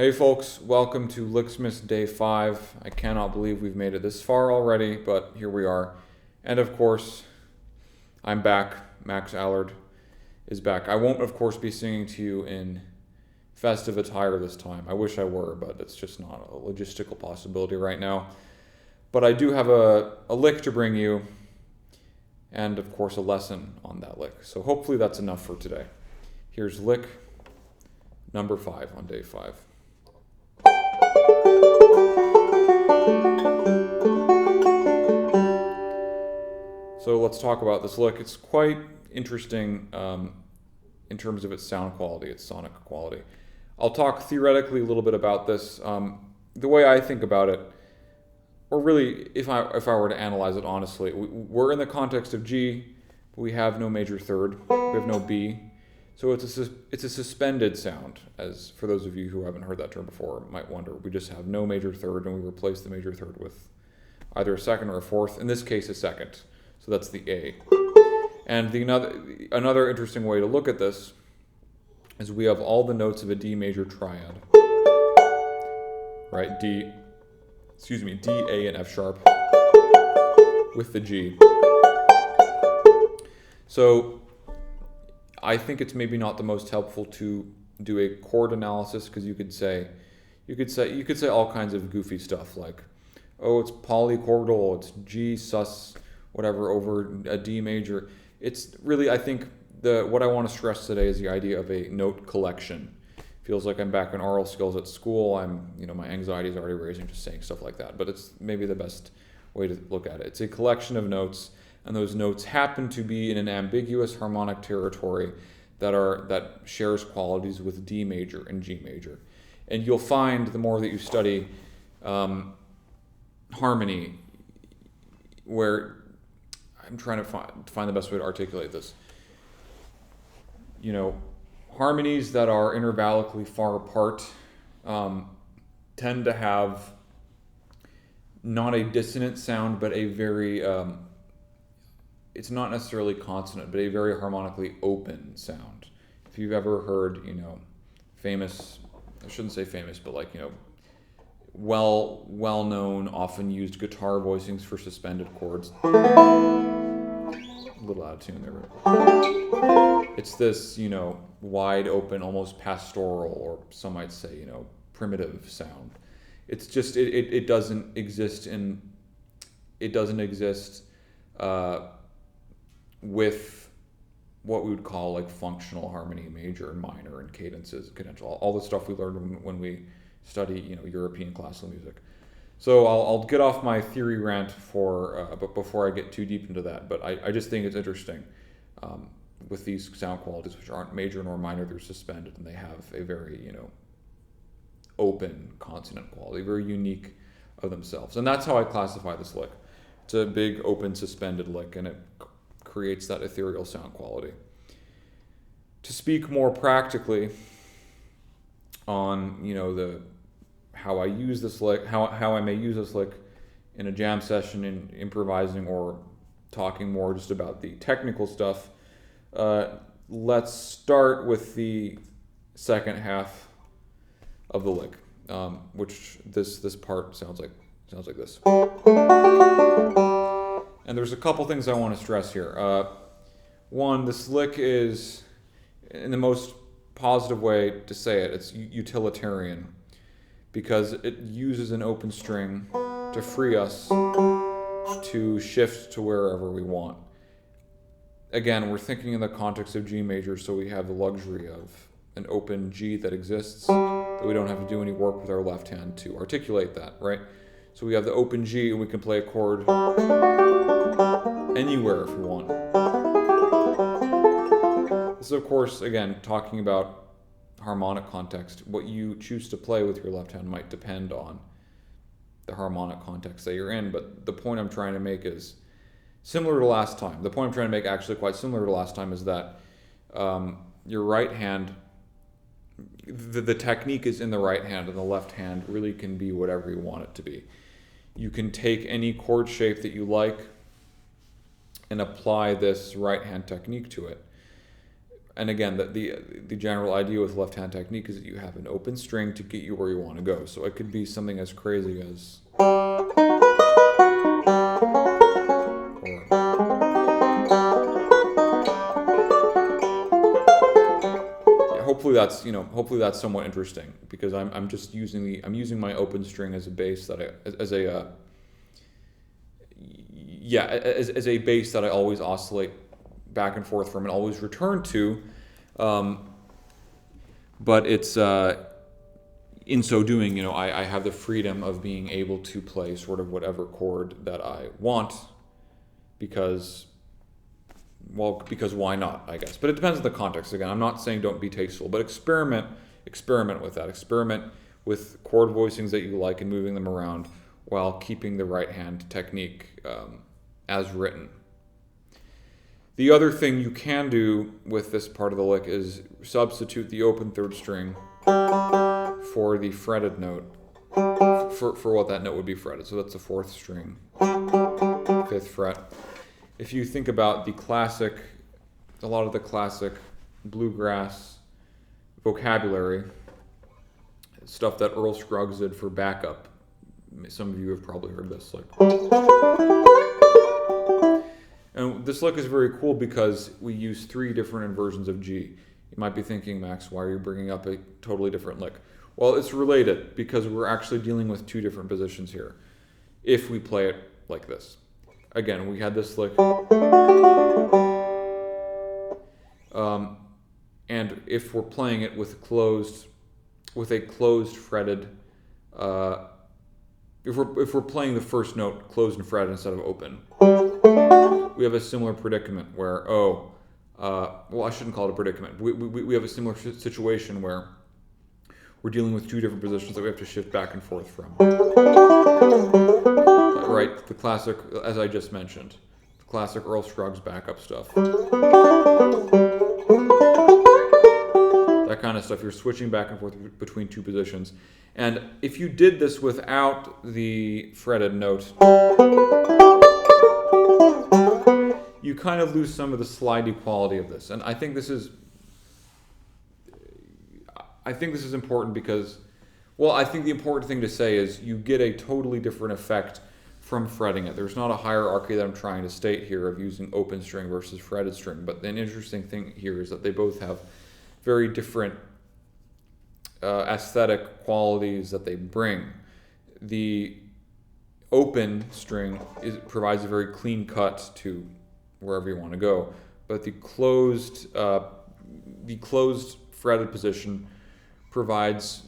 Hey folks, welcome to Licksmas Day 5. I cannot believe we've made it this far already, but here we are. And of course, I'm back. Max Allard is back. I won't, of course, be singing to you in festive attire this time. I wish I were, but it's just not a logistical possibility right now. But I do have a lick to bring you, and of course a lesson on that lick. So hopefully that's enough for today. Here's lick number 5 on day 5. So let's talk about this lick. It's quite interesting in terms of its sound quality, its sonic quality. I'll talk theoretically a little bit about this. The way I think about it, or really if I were to analyze it honestly, we're in the context of G, but we have no major third, we have no B. So it's a suspended sound, as for those of you who haven't heard that term before might wonder. We just have no major third, and we replace the major third with either a second or a fourth. In this case, a second. So that's the A. And another interesting way to look at this is we have all the notes of a D major triad. Right? D, A, and F sharp with the G. So I think it's maybe not the most helpful to do a chord analysis, because you could say all kinds of goofy stuff like, oh, it's polychordal, it's G sus whatever over a D major. It's really, I think what I want to stress today is the idea of a note collection. Feels like I'm back in oral skills at school. My anxiety is already raising just saying stuff like that, but it's maybe the best way to look at it. It's a collection of notes, and those notes happen to be in an ambiguous harmonic territory that shares qualities with D major and G major. And you'll find the more that you study harmony, where I'm trying to find the best way to articulate this. Harmonies that are intervallically far apart tend to have not a dissonant sound, but a very it's not necessarily consonant, but a very harmonically open sound. If you've ever heard, famous, I shouldn't say famous, but well-known, often used guitar voicings for suspended chords. A little out of tune there. It's this, wide open, almost pastoral, or some might say, primitive sound. It's just, it doesn't exist with what we would call functional harmony, major and minor, and cadences, cadential, all the stuff we learned when we study European classical music. So I'll get off my theory rant but before I get too deep into that. But I just think it's interesting with these sound qualities, which aren't major nor minor, they're suspended, and they have a very open consonant quality, very unique of themselves. And that's how I classify this lick. It's a big open suspended lick, and it creates that ethereal sound quality. To speak more practically on how I use this lick, how I may use this lick in a jam session, in improvising, or talking more just about the technical stuff, let's start with the second half of the lick, which this part sounds like this. And there's a couple things I want to stress here. One, this lick is, in the most positive way to say it, it's utilitarian, because it uses an open string to free us to shift to wherever we want. Again, we're thinking in the context of G major, so we have the luxury of an open G that exists, that we don't have to do any work with our left hand to articulate that, right? So we have the open G, and we can play a chord anywhere if we want. This is, of course, again, talking about harmonic context. What you choose to play with your left hand might depend on the harmonic context that you're in, but the point I'm trying to make is similar to last time. The point I'm trying to make, actually quite similar to last time, is that your right hand, the technique is in the right hand, and the left hand really can be whatever you want it to be. You can take any chord shape that you like and apply this right hand technique to it. And again, the general idea with left-hand technique is that you have an open string to get you where you want to go. So it could be something as crazy as, hopefully that's somewhat interesting, because I'm just using my open string as a bass that as a bass that I always oscillate back and forth from and always return to. But it's in so doing, I have the freedom of being able to play sort of whatever chord that I want, because why not, I guess. But it depends on the context. Again, I'm not saying don't be tasteful, but experiment with that. Experiment with chord voicings that you like and moving them around while keeping the right hand technique as written. The other thing you can do with this part of the lick is substitute the open third string for the fretted note, for what that note would be fretted. So that's the fourth string, 5th fret. If you think about a lot of the classic bluegrass vocabulary, stuff that Earl Scruggs did for backup, some of you have probably heard this, like. And this lick is very cool because we use 3 different inversions of G. You might be thinking, Max, why are you bringing up a totally different lick? Well, it's related because we're actually dealing with 2 different positions here if we play it like this. Again, we had this lick. And if we're playing it with a closed fretted, if we're playing the first note closed and fretted instead of open, we have a similar predicament where, I shouldn't call it a predicament. We have a similar situation where we're dealing with 2 different positions that we have to shift back and forth from. Right, the classic, as I just mentioned, the classic Earl Scruggs backup stuff. That kind of stuff. You're switching back and forth between 2 positions. And if you did this without the fretted note, you kind of lose some of the slidey quality of this. And I think this is important because, I think the important thing to say is you get a totally different effect from fretting it. There's not a hierarchy that I'm trying to state here of using open string versus fretted string, but an interesting thing here is that they both have very different aesthetic qualities that they bring. The open string provides a very clean cut to wherever you want to go, but the closed fretted position provides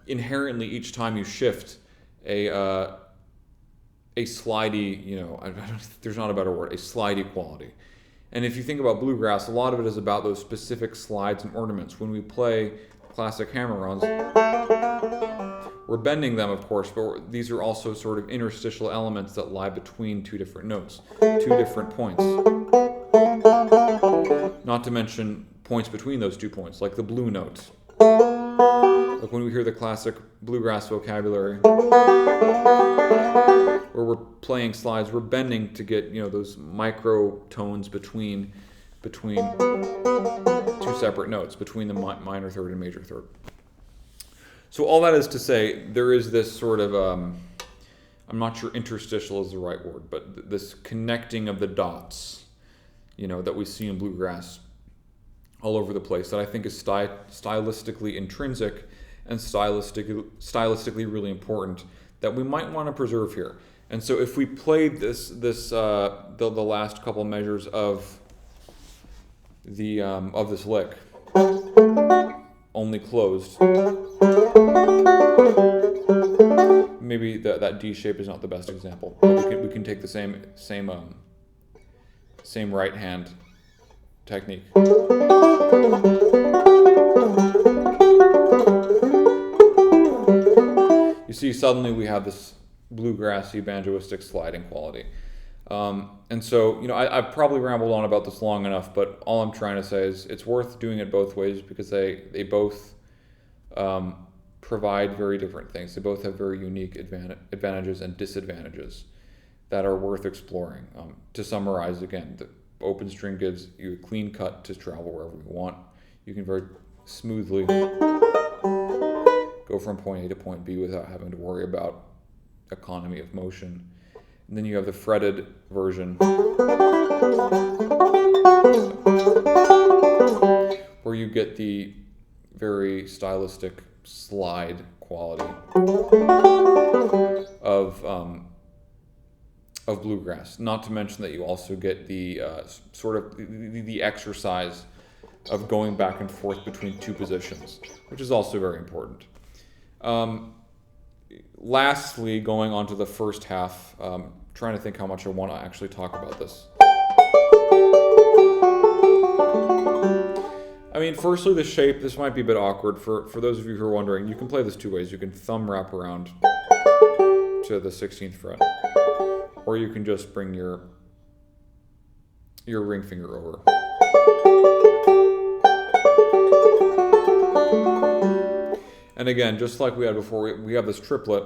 inherently, each time you shift, a slidey, there's not a better word, a slidey quality. And if you think about bluegrass, a lot of it is about those specific slides and ornaments. When we play classic hammer-ons, we're bending them, of course, but these are also sort of interstitial elements that lie between 2 different notes, 2 different points. Not to mention points between those 2 points, like the blue note. Like when we hear the classic bluegrass vocabulary, where we're playing slides, we're bending to get, those micro tones between 2 separate notes, between the minor third and major third. So all that is to say, there is this sort of, I'm not sure interstitial is the right word, but this connecting of the dots, that we see in bluegrass all over the place, that I think is stylistically intrinsic and stylistically really important, that we might want to preserve here. And so if we played the last couple measures of this lick only closed, maybe that D shape is not the best example, but we can take the same right hand technique. You see, suddenly we have this bluegrassy, banjoistic sliding quality. And so, I've probably rambled on about this long enough, but all I'm trying to say is it's worth doing it both ways because they both provide very different things. They both have very unique advantages and disadvantages that are worth exploring. To summarize again, open string gives you a clean cut to travel wherever you want. You can very smoothly go from point A to point B without having to worry about economy of motion. And then you have the fretted version, where you get the very stylistic slide quality of bluegrass. Not to mention that you also get the sort of the exercise of going back and forth between two positions, which is also very important. Lastly, going on to the first half, trying to think how much I want to actually talk about this. I mean, firstly, the shape. This might be a bit awkward for those of you who are wondering. You can play this two ways. You can thumb wrap around to the 16th fret, or you can just bring your ring finger over. And again, just like we had before, we have this triplet,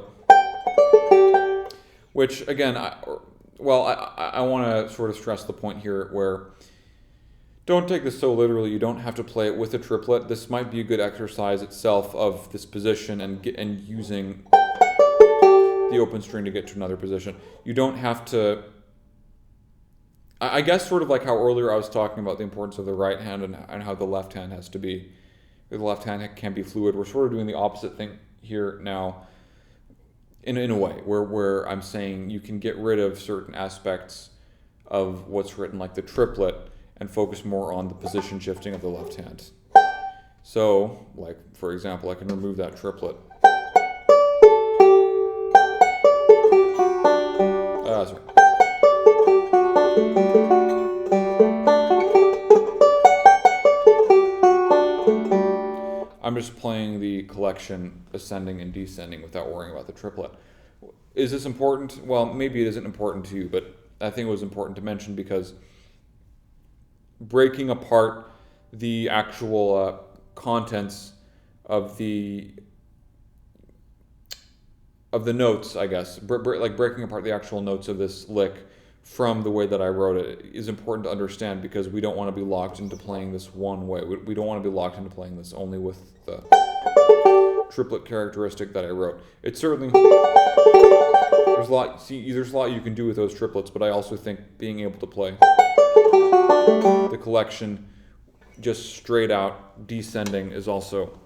which again, I want to sort of stress the point here where don't take this so literally. You don't have to play it with a triplet. This might be a good exercise itself of this position and using the open string to get to another position. You don't have to. I guess sort of like how earlier I was talking about the importance of the right hand and how the left hand has to be. The left hand can be fluid. We're sort of doing the opposite thing here now, in a way where I'm saying you can get rid of certain aspects of what's written, like the triplet, and focus more on the position shifting of the left hand. So, like for example, I can remove that triplet. Sorry. I'm just playing the collection ascending and descending without worrying about the triplet. Is this important? Well, maybe it isn't important to you, but I think it was important to mention because breaking apart the actual contents of the notes, I guess, like breaking apart the actual notes of this lick from the way that I wrote it is important to understand, because we don't want to be locked into playing this one way. We don't want to be locked into playing this only with the triplet characteristic that I wrote. It's certainly, there's a lot you can do with those triplets, but I also think being able to play the collection just straight out descending is also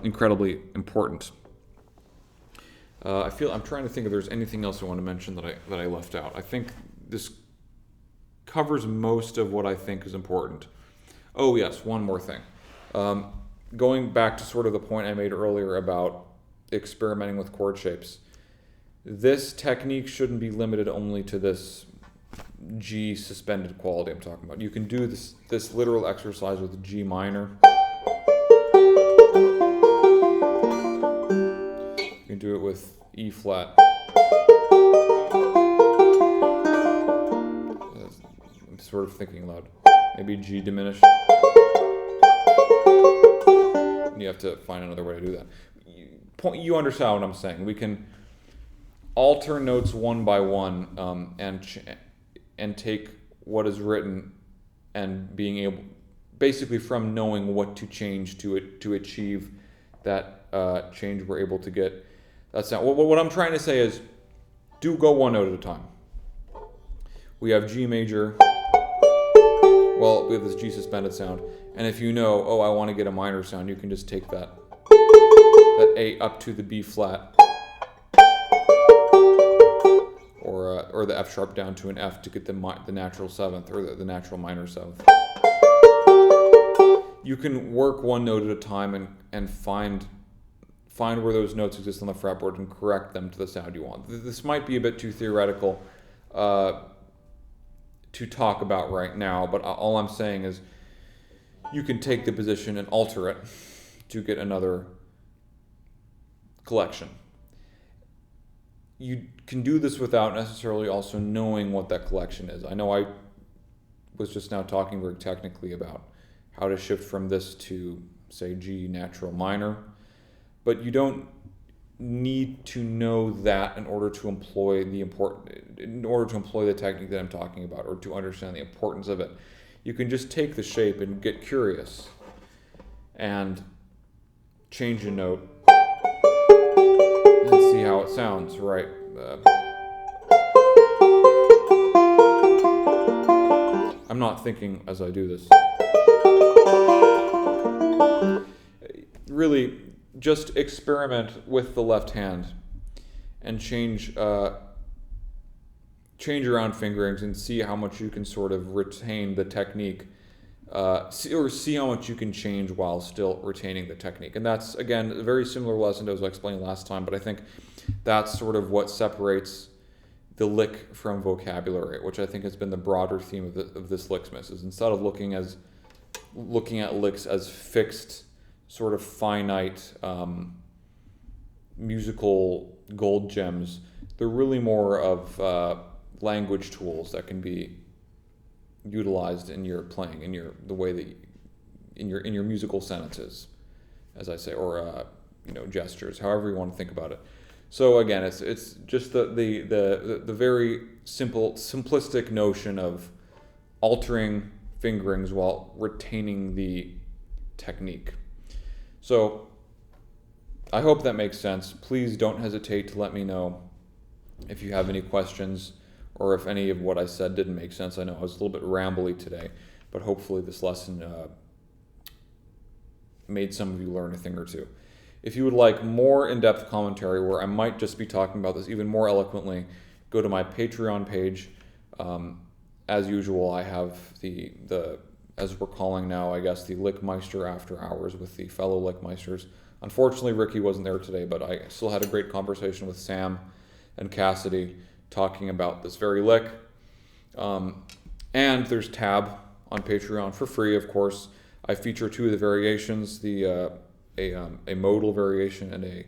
incredibly important. I'm trying to think if there's anything else I want to mention that I left out. I think this covers most of what I think is important. Oh yes, one more thing. Going back to sort of the point I made earlier about experimenting with chord shapes. This technique shouldn't be limited only to this G suspended quality I'm talking about. You can do this literal exercise with G minor. You can do it with E flat. I'm sort of thinking loud. Maybe G diminished. And you have to find another way to do that. You understand what I'm saying. We can alter notes one by one and take what is written and being able, basically from knowing what to change to achieve that change, we're able to get that sound. What I'm trying to say is, do go one note at a time. We have G major. Well, we have this G suspended sound, and if you know, oh, I want to get a minor sound, you can just take that A up to the B flat, or the F sharp down to an F to get the natural seventh, or the natural minor seventh. You can work one note at a time and find where those notes exist on the fretboard and correct them to the sound you want. This might be a bit too theoretical to talk about right now, but all I'm saying is you can take the position and alter it to get another collection. You can do this without necessarily also knowing what that collection is. I know I was just now talking very technically about how to shift from this to, say, G natural minor, but you don't need to know that in order to employ the technique that I'm talking about, or to understand the importance of it. You can just take the shape and get curious and change a note and see how it sounds, right? I'm not thinking as I do this. Really, just experiment with the left hand and change around fingerings and see how much you can sort of retain the technique, see how much you can change while still retaining the technique. And that's, again, a very similar lesson to as I explained last time, but I think that's sort of what separates the lick from vocabulary, which I think has been the broader theme of this Licksmas, is instead of looking at licks as fixed, sort of finite musical gold gems, they're really more of language tools that can be utilized in your playing, in your musical sentences, as I say, or gestures, however you want to think about it. So again, it's just the very simplistic notion of altering fingerings while retaining the technique. So I hope that makes sense. Please don't hesitate to let me know if you have any questions or if any of what I said didn't make sense. I know I was a little bit rambly today, but hopefully this lesson made some of you learn a thing or two. If you would like more in-depth commentary where I might just be talking about this even more eloquently, go to my Patreon page. As usual, I have the as we're calling now, I guess, the Lickmeister After Hours with the fellow Lickmeisters. Unfortunately, Ricky wasn't there today, but I still had a great conversation with Sam and Cassidy talking about this very lick. And there's Tab on Patreon for free, of course. I feature two of the variations, a modal variation and a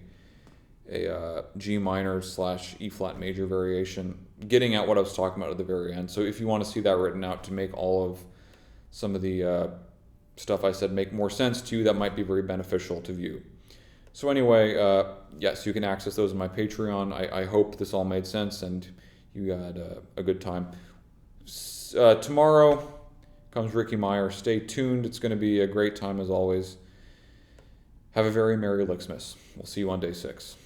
G minor / E flat major variation, getting at what I was talking about at the very end. So if you want to see that written out to make all of some of the stuff I said make more sense to you, that might be very beneficial to view. So anyway, yes, you can access those on my Patreon. I hope this all made sense and you had a good time. Tomorrow comes Ricky Meyer. Stay tuned. It's going to be a great time as always. Have a very merry Licksmas. We'll see you on day 6.